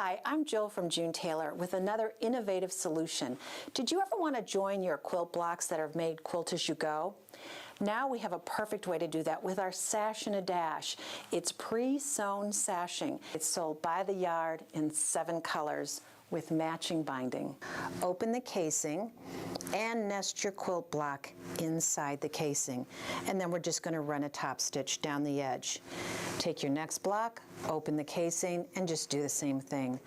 Hi, I'm Jill from June Taylor with another innovative solution. Did you ever want to join your quilt blocks that are made Quilt As You Go? Now we have a perfect way to do that with our Sash and a Dash. It's pre-sewn sashing. It's sold by the yard in 7 colors with matching binding. Open the casing and nest your quilt block inside the casing. And then we're just going to run a top stitch down the edge. Take your next block, open the casing, and just do the same thing.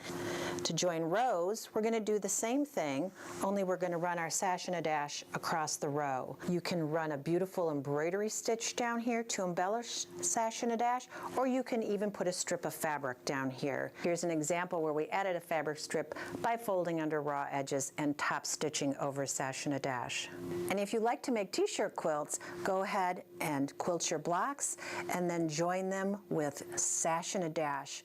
To join rows, we're going to do the same thing, only we're going to run our Sash and a Dash across the row. You can run a beautiful embroidery stitch down here to embellish Sash and a Dash, or you can even put a strip of fabric down here. Here's an example where we added a fabric strip by folding under raw edges and top stitching over Sash and a Dash. And if you like to make t-shirt quilts, go ahead and quilt your blocks and then join them with Sash and a Dash.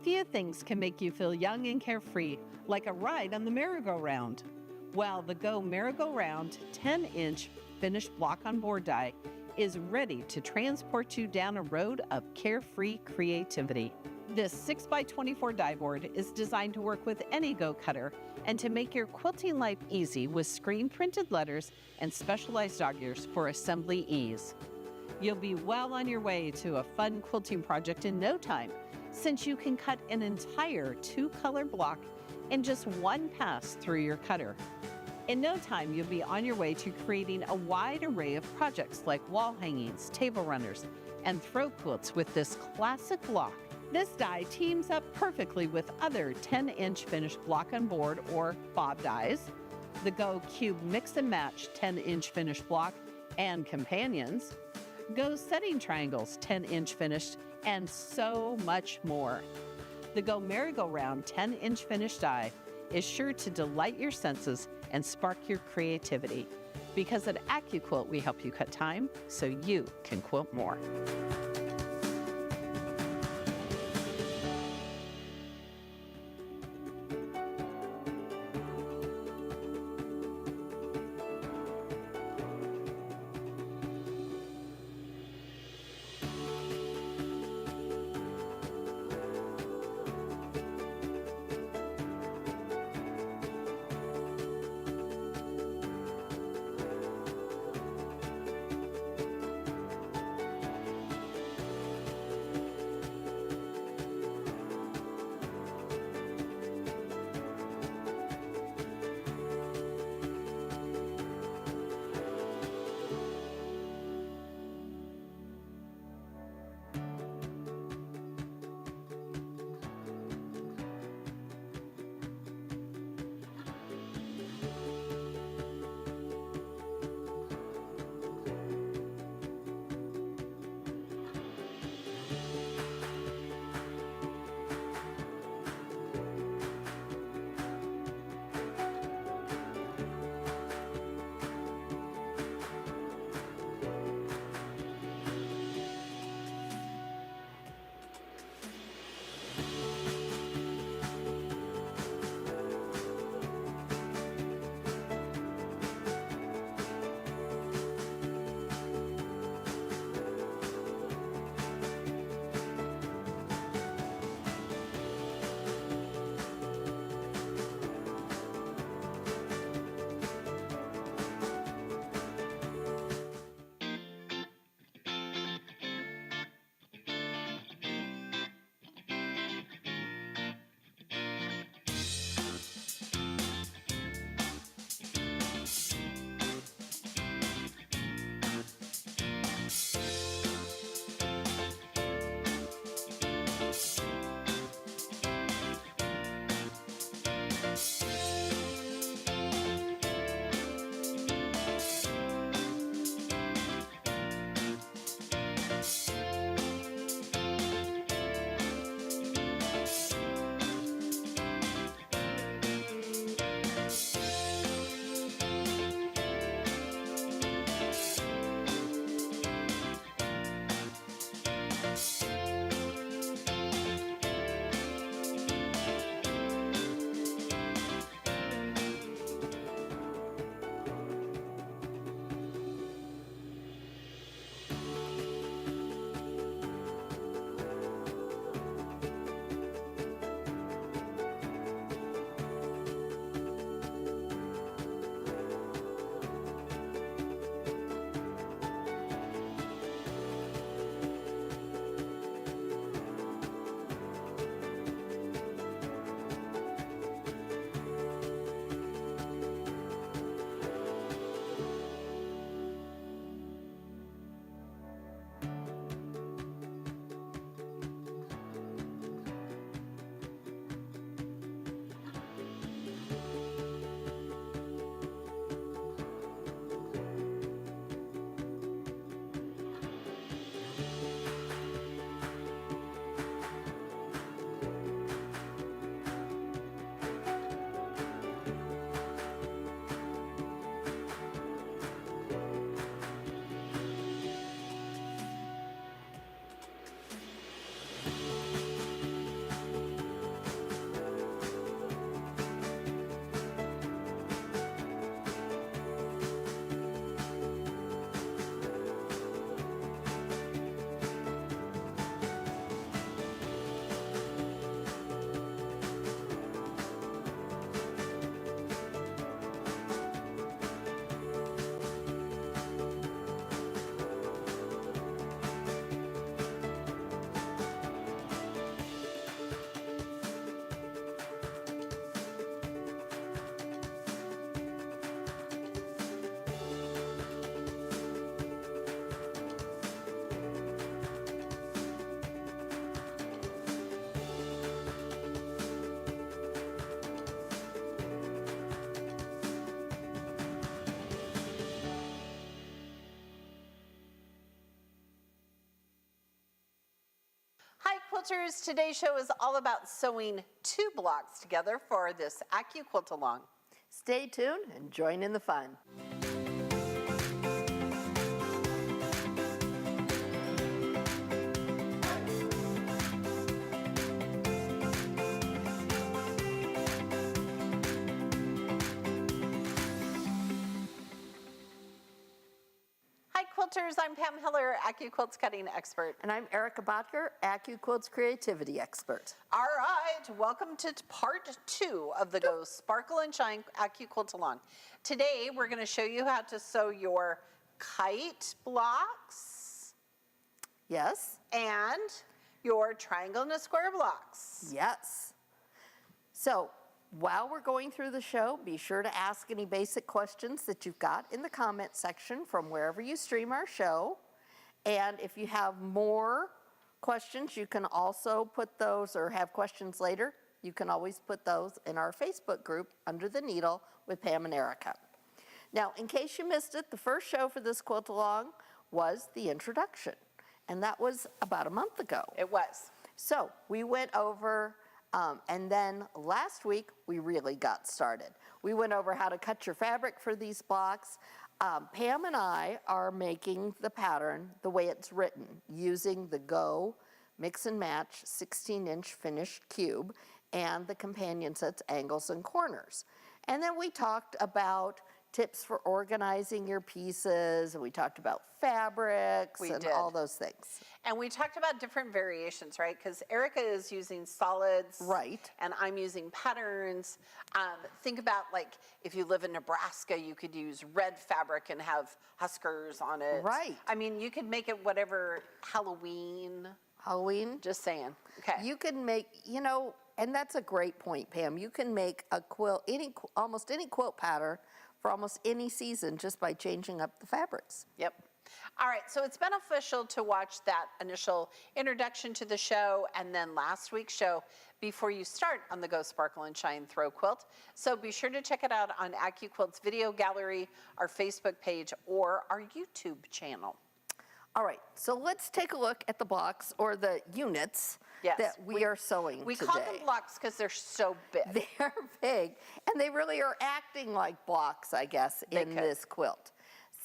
Few things can make you feel young and carefree, like a ride on the merry-go-round. Well, the Go Merry-Go-Round 10-inch finished block-on-board die is ready to transport you down a road of carefree creativity. This 6x24 die board is designed to work with any Go cutter and to make your quilting life easy with screen-printed letters and specialized dog ears for assembly ease. You'll be well on your way to a fun quilting project in no time, since you can cut an entire 2-color block in just one pass through your cutter. In no time, you'll be on your way to creating a wide array of projects like wall hangings, table runners, and throw quilts with this classic block. This die teams up perfectly with other 10-inch finished block on board or bob dies, the Go Cube Mix and Match 10-inch finished block and companions, Go Setting Triangles 10-inch finished, and so much more. The Go Merry-Go-Round 10-inch finished die is sure to delight your senses and spark your creativity. Because at AccuQuilt, we help you cut time so you can quilt more. Quilters, today's show is all about sewing 2 blocks together for this AccuQuilt-Along. Stay tuned and join in the fun. Hi Quilters, I'm Pam Hiller, AccuQuilt's cutting expert. And I'm Erica Botker, AccuQuilt's creativity expert. All right, welcome to part 2 of the Go Sparkle and Shine AccuQuilt-Along. Today we're going to show you how to sew your kite blocks Yes? and your triangle and a square blocks. Yes. So, while we're going through the show, be sure to ask any basic questions that you've got in the comment section from wherever you stream our show. And if you have more questions, you can also put those, or have questions later, you can always put those in our Facebook group, Under the Needle with Pam and Erica. Now, in case you missed it, the first show for this quilt-along was the introduction, and that was about a month ago. It was. So we went over, and then last week we really got started. We went over how to cut your fabric for these blocks. Pam and I are making the pattern the way it's written, using the Go Mix and Match 16-inch finished cube and the companion set's angles and corners. And then we talked about tips for organizing your pieces, and we talked about fabrics and all those things. And we talked about different variations, right? Because Erica is using solids. Right. And I'm using patterns. Think about, like, if you live in Nebraska, you could use red fabric and have huskers on it. Right. I mean, you could make it whatever, Halloween. Halloween? Just saying. Okay. You can make, you know, and that's a great point, Pam. You can make a quilt, almost any quilt pattern for almost any season just by changing up the fabrics. Yep. All right, so it's beneficial to watch that initial introduction to the show and then last week's show before you start on the Go Sparkle and Shine Throw Quilt. So be sure to check it out on AccuQuilt's video gallery, our Facebook page, or our YouTube channel. All right, so let's take a look at the blocks or the units that we are sewing today. We call them blocks because they're so big. They're big, and they really are acting like blocks, I guess, in this quilt.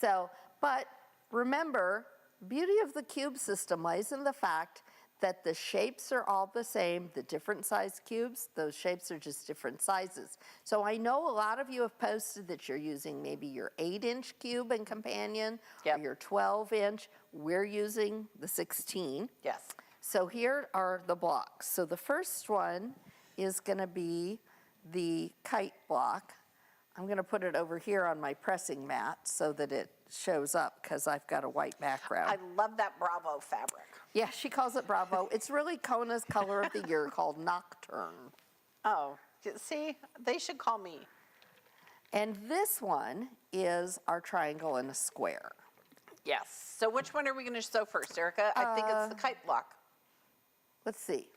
So, but remember, the beauty of the cube system lies in the fact that the shapes are all the same, the different size cubes, those shapes are just different sizes. So I know a lot of you have posted that you're using maybe your 8-inch cube and companion, or your 12-inch. We're using the 16. Yes. So here are the blocks. So the first one is going to be the kite block. I'm going to put it over here on my pressing mat so that it shows up because I've got a white background. I love that Bravo fabric. Yeah, she calls it Bravo. It's really Kona's color of the year called Nocturne. Oh, see, they should call me. And this one is our triangle and a square. Yes. So which one are we going to sew first, Erica? I think it's the kite block. Let's see.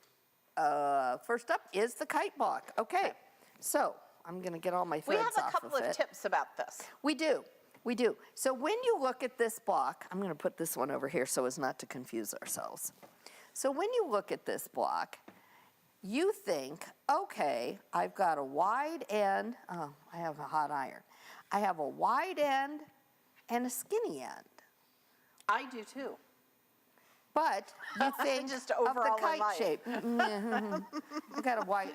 First up is the kite block. Okay. So I'm going to get all my threads off of it. We have a couple of tips about this. We do. We do. So when you look at this block, I'm going to put this one over here so as not to confuse ourselves. So when you look at this block, you think, okay, I've got a wide end. Oh, I have a hot iron. I have a wide end and a skinny end. I do too. But you think Just of the overall in kite life. shape. I got a white,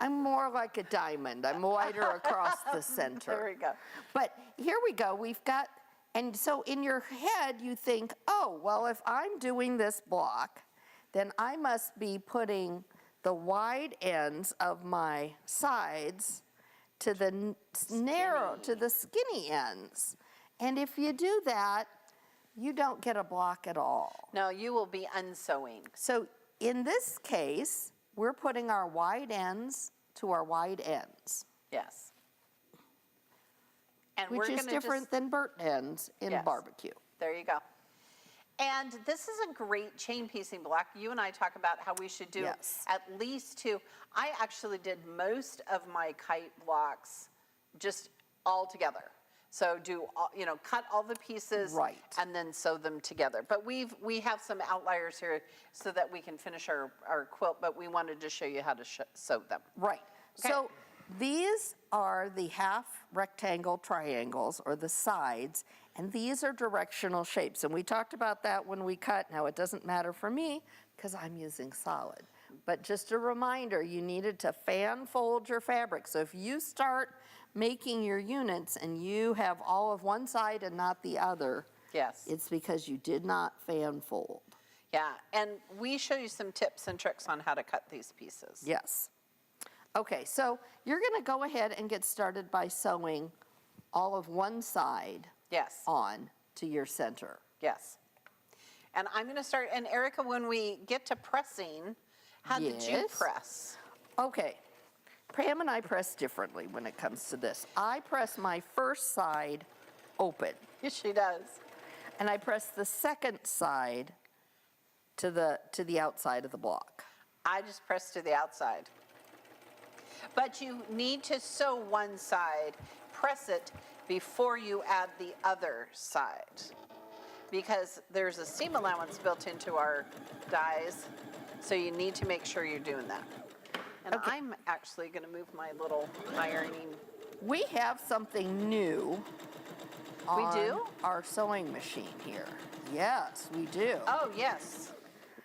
I'm more like a diamond. I'm wider across the center. There we go. But here we go, we've got, and so in your head you think, oh, well, if I'm doing this block, then I must be putting the wide ends of my sides to the narrow, to the skinny ends. And if you do that, you don't get a block at all. No, you will be unsewing. So in this case, we're putting our wide ends to our wide ends. Yes. And Which we're is gonna different than burnt ends in barbecue. There you go. And this is a great chain piecing block. You and I talk about how we should do at least 2. I actually did most of my kite blocks just all together. So do, cut all the pieces. Right. And then sew them together. But we have some outliers here so that we can finish our quilt, but we wanted to show you how to sew them. Right. Okay. So these are the half rectangle triangles, or the sides, and these are directional shapes. And we talked about that when we cut. Now, it doesn't matter for me because I'm using solid. But just a reminder, you needed to fan fold your fabric. So if you start making your units and you have all of one side and not the other, Yes. it's because you did not fan fold. Yeah, and we show you some tips and tricks on how to cut these pieces. Yes. Okay, so you're going to go ahead and get started by sewing all of one side Yes. on to your center. Yes. And I'm going to start, and Erica, when we get to pressing, how did you Yes. press? Okay, Pam and I press differently when it comes to this. I press my first side open, Yes, she does. and I press the second side to the outside of the block. I just press to the outside. But you need to sew one side, press it before you add the other side. Because there's a seam allowance built into our dies, so you need to make sure you're doing that. And Okay. I'm actually going to move my little ironing. We have something new on do? our sewing machine here. Yes, we do. Oh, yes.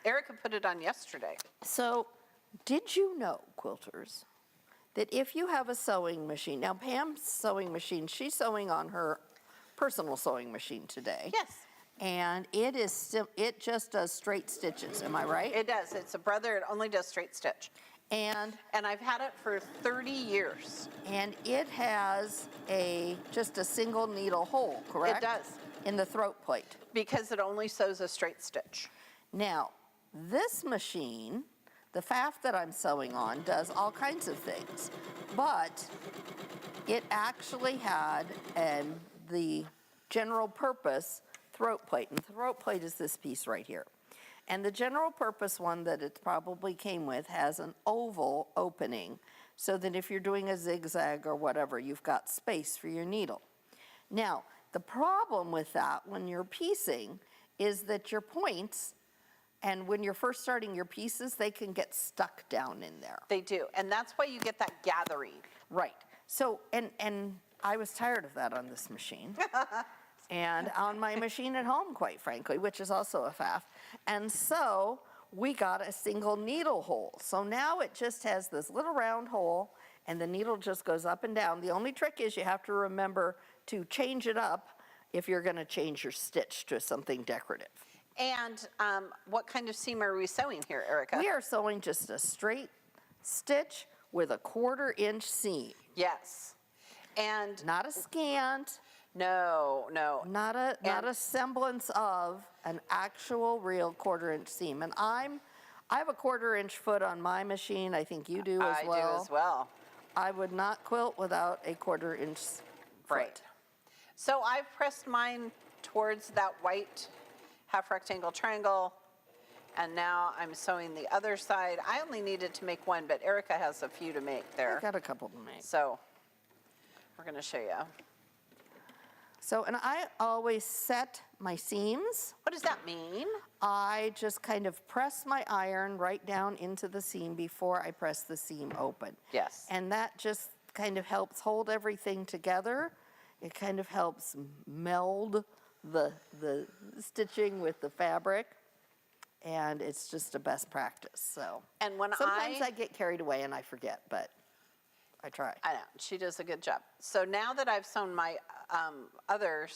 Erica put it on yesterday. So, did you know, quilters, that if you have a sewing machine, now Pam's sewing machine, she's sewing on her personal sewing machine today. Yes. And it just does straight stitches, am I right? It does. It's a Brother. It only does straight stitch. And And I've had it for 30 years. it has just a single needle hole, correct? It does. In the throat plate. Because it only sews a straight stitch. Now, this machine, the FAF that I'm sewing on, does all kinds of things, but it actually had the general purpose throat plate, and the throat plate is this piece right here. And the general purpose one that it probably came with has an oval opening, so that if you're doing a zigzag or whatever, you've got space for your needle. Now, the problem with that when you're piecing is that your points, and when you're first starting your pieces, they can get stuck down in there. They do. And that's why you get that gathering. Right. So, and I was tired of that on this machine. And on my machine at home, quite frankly, which is also a FAF. And so we got a single needle hole. So now it just has this little round hole, and the needle just goes up and down. The only trick is you have to remember to change it up if you're going to change your stitch to something decorative. And what kind of seam are we sewing here, Erica? We are sewing just a straight stitch with a 1/4 inch seam. Yes. And Not a scant, no. not a semblance of an actual real 1/4 inch seam. And I have a 1/4 inch foot on my machine. I think you do as well. I do as well. I would not quilt without a 1/4 inch foot. Right. So I've pressed mine towards that white half rectangle triangle, and now I'm sewing the other side. I only needed to make one, but Erica has a few to make I there. got a couple to make. So we're going to show you. So, and I always set my seams. What does that mean? I just kind of press my iron right down into the seam before I press the seam open. Yes. And that just kind of helps hold everything together. It kind of helps meld the stitching with the fabric, and it's just a best practice. So And when sometimes I get carried away and I forget, but I try. I know, she does a good job. So now that I've sewn my other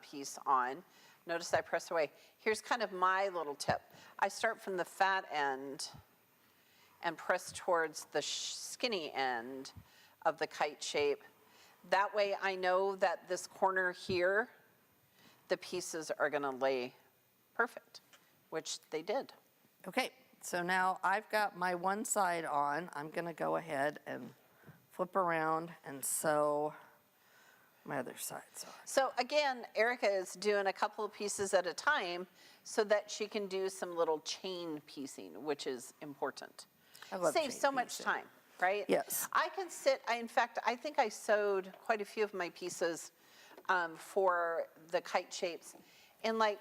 piece on, notice I press away. Here's kind of my little tip. I start from the fat end and press towards the skinny end of the kite shape. That way I know that this corner here, the pieces are gonna lay perfect, which they did. Okay, so now I've got my one side on. I'm gonna go ahead and flip around and sew my other side on. So again, Erica is doing a couple of pieces at a time so that she can do some little chain piecing, which is important. I love Saves chain so much piecing. time, right? Yes. I can sit, in fact, I think I sewed quite a few of my pieces for the kite shapes in like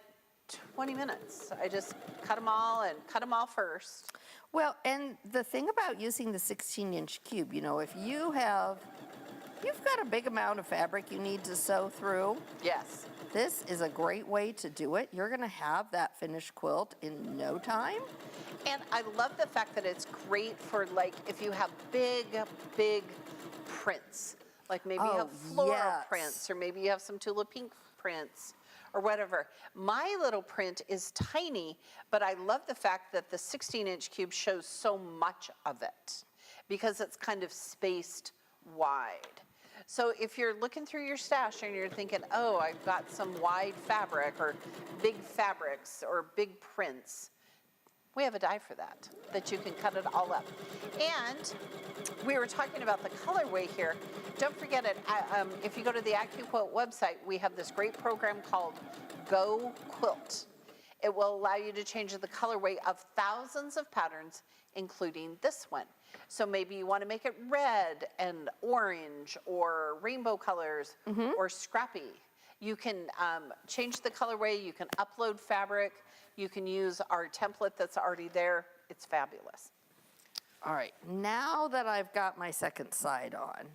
20 minutes. I just cut them all first. Well, and the thing about using the 16-inch cube, you know, if you've got a big amount of fabric you need to sew through, Yes. this is a great way to do it. You're gonna have that finished quilt in no time. And I love the fact that it's great for like if you have big prints. Like maybe you have floral yes. prints, or maybe you have some tulip pink prints, or whatever. My little print is tiny, but I love the fact that the 16-inch cube shows so much of it because it's kind of spaced wide. So if you're looking through your stash and you're thinking, oh, I've got some wide fabric or big fabrics or big prints, we have a die for that you can cut it all up. And we were talking about the colorway here. Don't forget it, if you go to the AccuQuilt website, we have this great program called Go Quilt. It will allow you to change the colorway of thousands of patterns, including this one. So maybe you want to make it red and orange or rainbow colors or scrappy. You can change the colorway, you can upload fabric, you can use our template that's already there. It's fabulous. All right, now that I've got my second side on,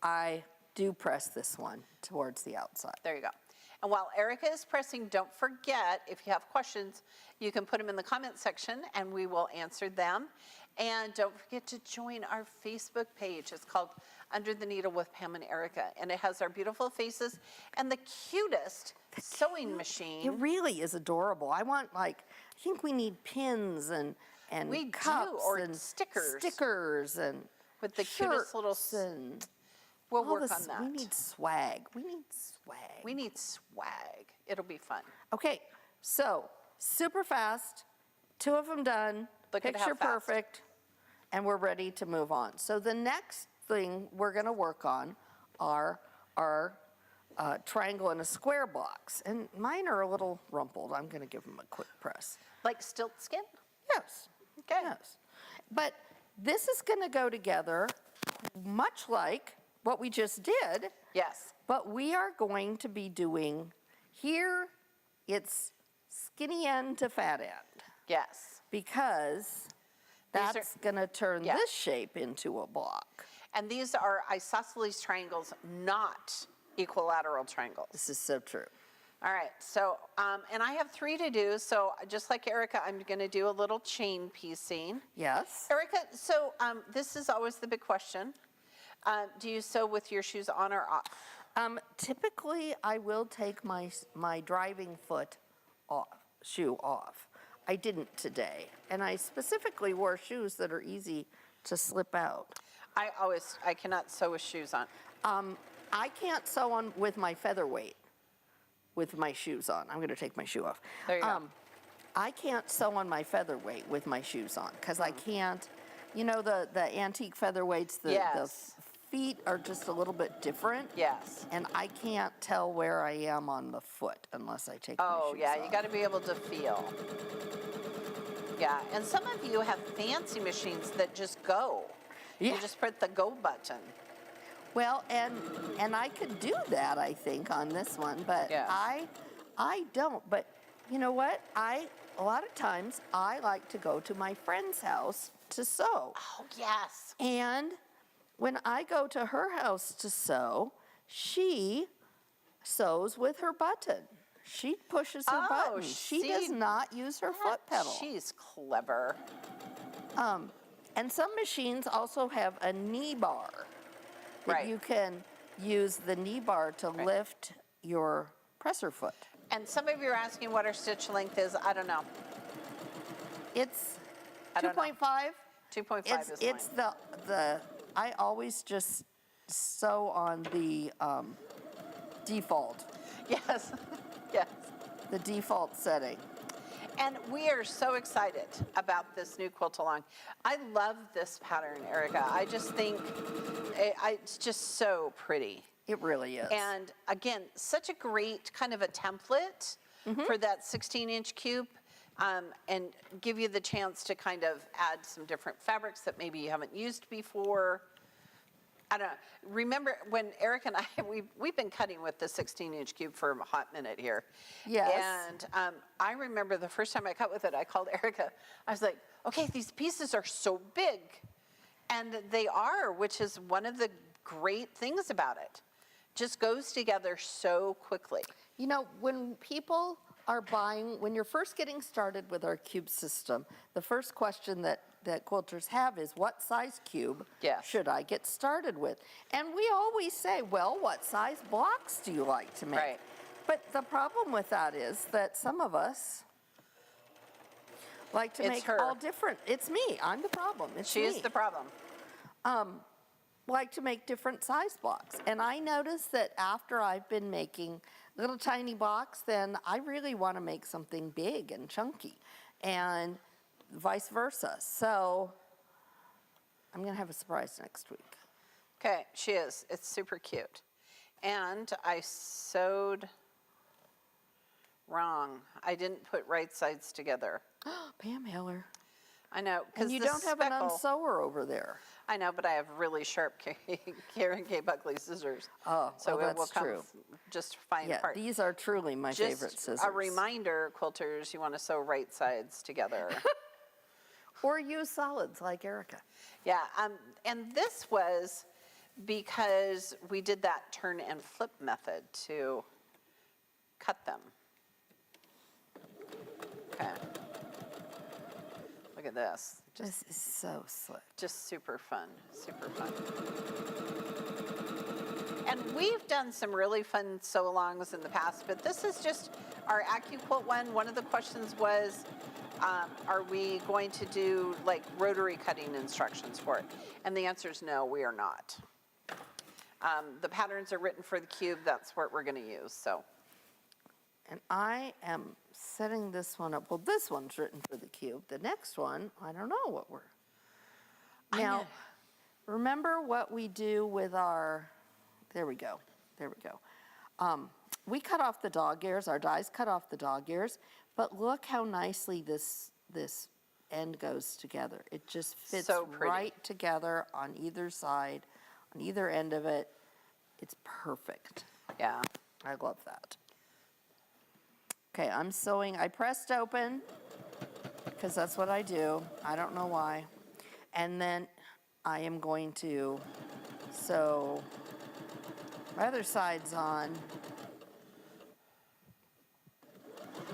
I do press this one towards the outside. There you go. And while Erica is pressing, don't forget, if you have questions, you can put them in the comment section and we will answer them. And don't forget to join our Facebook page. It's called Under the Needle with Pam and Erica. And it has our beautiful faces and the cutest sewing machine. It really is adorable. I want, like, I think we need pins and We do, cups or and stickers. and With the cutest little and we'll all work this- on that. We need swag. We need swag. We need swag. It'll be fun. Okay, so super fast, 2 of them done, Look at how picture fast. perfect, and we're ready to move on. So the next thing we're gonna work on are our triangle and a square box. And mine are a little rumpled. I'm gonna give them a quick press. Like stilt skin? Yes. Okay. Yes. But this is gonna go together much like what we just did, Yes. but we are going to be doing, here it's skinny end to fat end, Yes. because These are- that's gonna turn yeah. this shape into a block. And these are isosceles triangles, not equilateral triangles. This is so true. All right, so, and I have 3 to do, so just like Erica, I'm gonna do a little chain piecing. Yes? Erica, so this is always the big question. Do you sew with your shoes on or off? Typically, I will take my driving foot shoe off. I didn't today, and I specifically wore shoes that are easy to slip out. I cannot sew with shoes on. I can't sew on with my featherweight with my shoes on. I'm going to take my shoe off. There you go. I can't sew on my featherweight with my shoes on because I can't, you know, the antique featherweights, the Yes. feet are just a little bit different. Yes. And I can't tell where I am on the foot unless I take my Oh, shoes yeah, off. you got to be able to feel. Yeah, and some of you have fancy machines that just go. Yeah. You just press the go button. Well, and I could do that, I think, on this one, but Yeah. I don't. But you know what? A lot of times I like to go to my friend's house to sew. Oh, yes. And when I go to her house to sew, she sews with her button. She pushes her Oh, button. She does see, not use her foot pedal. She's clever. And some machines also have a knee bar that Right. you can use the knee bar to lift your presser foot. And some of you are asking what our stitch length is. I don't know. It's I don't know. 2.5. 2.5 is It's fine. the I always just sew on the default, Yes, yes. the default setting. And we are so excited about this new Quilt-Along. I love this pattern, Erica. I just think it's just so pretty. It really is. And again, such a great kind of a template for that 16-inch cube, and give you the chance to kind of add some different fabrics that maybe you haven't used before. I don't know. Remember when Eric and I, we've been cutting with the 16-inch cube for a hot minute here. Yes. And I remember the first time I cut with it, I called Erica. I was like, okay, these pieces are so big. And they are, which is one of the great things about it. Just goes together so quickly. You know, when people are buying, when you're first getting started with our cube system, the first question that quilters have is, what size cube Yes. should I get started with? And we always say, well, what size blocks do you like to make? Right. But the problem with that is that some of us like to It's make her. all different. It's me. I'm the problem. It's She me. is the problem. Like to make different size blocks. And I noticed that after I've been making little tiny blocks, then I really want to make something big and chunky, and vice versa. So I'm going to have a surprise next week. Okay, she is. It's super cute. And I sewed wrong. I didn't put right sides together. Pam Heller. I know, because And you the don't have an speckle, unsewer over there. I know, but I have really sharp Karen K. Buckley scissors. Oh, so well, it will that's come true. just fine Yeah, apart. these are truly my favorite Just scissors. a reminder, quilters, you want to sew right sides together. Or use solids like Erica. Yeah, and this was because we did that turn and flip method to cut them. Okay. Look at this. This is so slick. Just super fun, super fun. And we've done some really fun sew-alongs in the past, but this is just our AccuQuilt one. One of the questions was, are we going to do like rotary cutting instructions for it? And the answer is no, we are not. The patterns are written for the cube. That's what we're going to use. So. And I am setting this one up. Well, this one's written for the cube. The next one, I don't know what we're. Now, remember what we do with our, there we go, there we go. We cut off the dog ears, our dies cut off the dog ears, but look how nicely this end goes together. It just fits So pretty. right together on either side, on either end of it. It's perfect. Yeah. I love that. Okay, I'm sewing. I pressed open because that's what I do. I don't know why. And then I am going to sew my other sides on.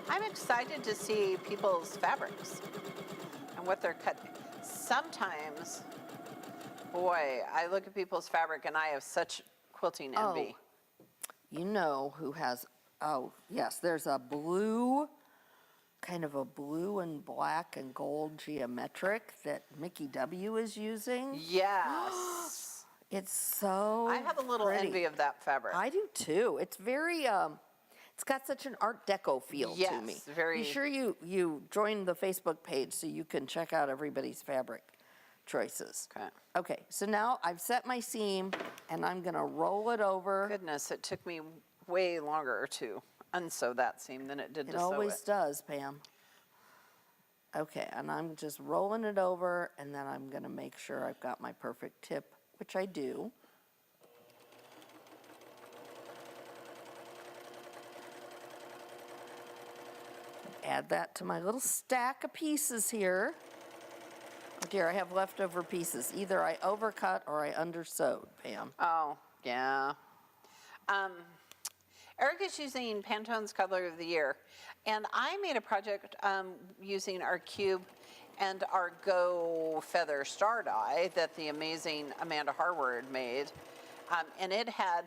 I'm excited to see people's fabrics and what they're cutting. Sometimes, boy, I look at people's fabric and I have such quilting envy. You know who has, oh, yes, there's a blue, kind of a blue and black and gold geometric that Mickey W. is using. Yes. It's so I have a little pretty. envy of that fabric. I do too. It's very, it's got such an Art Deco feel to me. Yes, very- Be sure you join the Facebook page so you can check out everybody's fabric choices. Okay. Okay, so now I've set my seam and I'm gonna roll it over. Goodness, it took me way longer to unsew that seam than it did It to sew always it. does, Pam. Okay, and I'm just rolling it over and then I'm gonna make sure I've got my perfect tip, which I do. Add that to my little stack of pieces here. Oh dear, I have leftover pieces. Either I overcut or I undersewed, Pam. Oh, yeah. Erica's using Pantone's Color of the Year, and I made a project using our cube and our Go Feather Star Die that the amazing Amanda Harward made, and it had,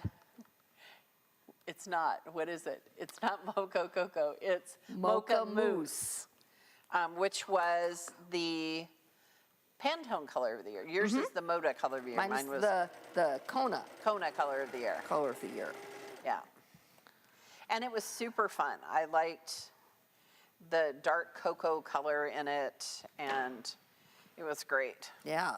it's not, what is it? It's not Mocha Cocoa, it's Mocha Mousse, which was the Pantone Color of the Year. Yours is the Moda Color of the Year. Mine was is the Kona Kona Color of the Year. Color of the Year. Yeah. And it was super fun. I liked the dark cocoa color in it, and it was great. Yeah.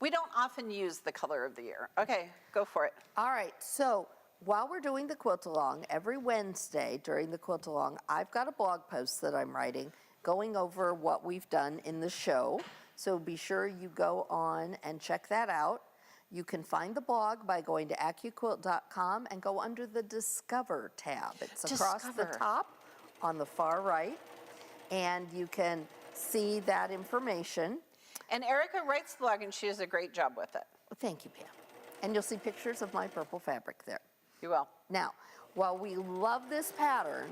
We don't often use the color of the year. Okay, go for it. All right, so while we're doing the Quilt-Along, every Wednesday during the Quilt-Along, I've got a blog post that I'm writing going over what we've done in the show. So be sure you go on and check that out. You can find the blog by going to AccuQuilt.com and go under the Discover tab. It's across the Discover. top on the far right, and you can see that information. And Erica writes the blog, and she does a great job with it. Thank you, Pam. And you'll see pictures of my purple fabric there. You will. Now, while we love this pattern,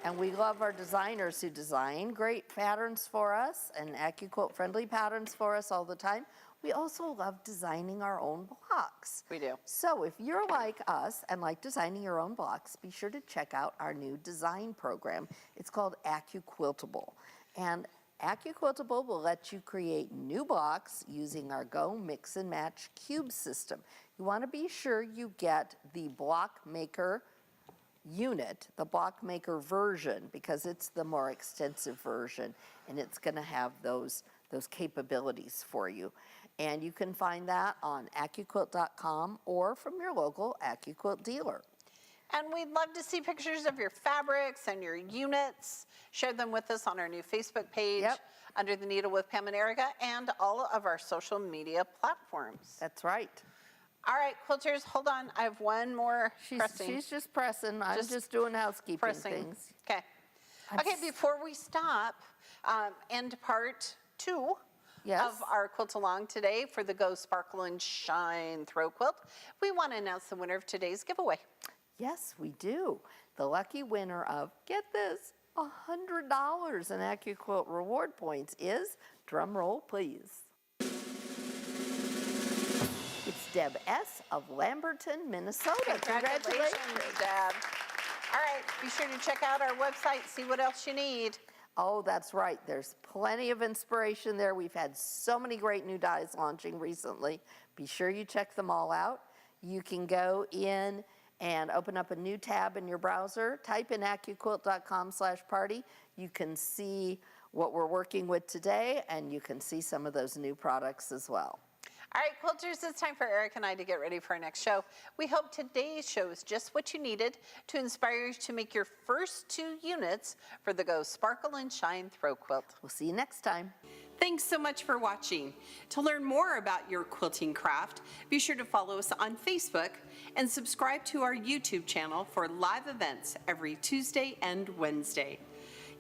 and we love our designers who design great patterns for us and AccuQuilt friendly patterns for us all the time, we also love designing our own blocks. We do. So if you're like us and like designing your own blocks, be sure to check out our new design program. It's called AccuQuiltable. And AccuQuiltable will let you create new blocks using our Go Mix and Match cube system. You want to be sure you get the block maker unit, the block maker version, because it's the more extensive version and it's going to have those capabilities for you. And you can find that on AccuQuilt.com or from your local AccuQuilt dealer. And we'd love to see pictures of your fabrics and your units. Share them with us on our new Facebook page, Under the Needle with Pam and Erica, and all of our social media platforms. That's right. All right, quilters, hold on. I have one more pressing. She's just pressing. I'm just doing housekeeping things. Okay. Okay, before we stop, end part 2 of our Quilt Along today for the Go Sparkle and Shine Throw Quilt, we want to announce the winner of today's giveaway. Yes, we do. The lucky winner of, get this, $100 in AccuQuilt reward points is, drum roll please, it's Deb S. of Lamberton, Minnesota. Congratulations, Deb. All right, be sure to check out our website, see what else you need. Oh, that's right. There's plenty of inspiration there. We've had so many great new dies launching recently. Be sure you check them all out. You can go in and open up a new tab in your browser. Type in AccuQuilt.com/party. You can see what we're working with today, and you can see some of those new products as well. All right, quilters, it's time for Eric and I to get ready for our next show. We hope today's show is just what you needed to inspire you to make your first 2 units for the Go Sparkle and Shine Throw Quilt. We'll see you next time. Thanks so much for watching. To learn more about your quilting craft, be sure to follow us on Facebook and subscribe to our YouTube channel for live events every Tuesday and Wednesday.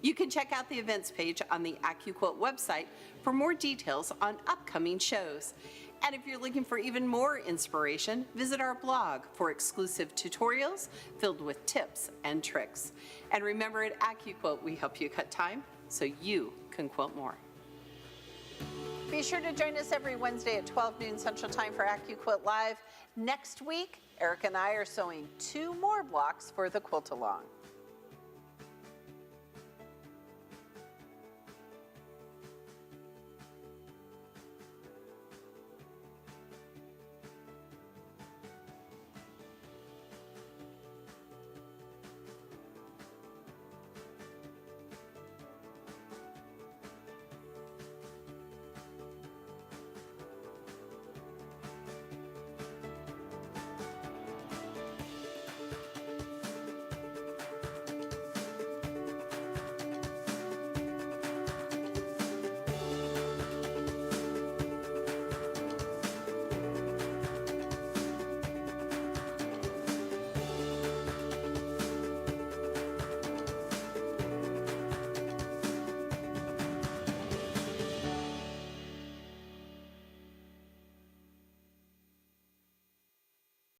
You can check out the events page on the AccuQuilt website for more details on upcoming shows. And if you're looking for even more inspiration, visit our blog for exclusive tutorials filled with tips and tricks. And remember, at AccuQuilt, we help you cut time so you can quilt more. Be sure to join us every Wednesday at 12 noon Central Time for AccuQuilt Live. Next week, Eric and I are sewing 2 more blocks for the Quilt Along.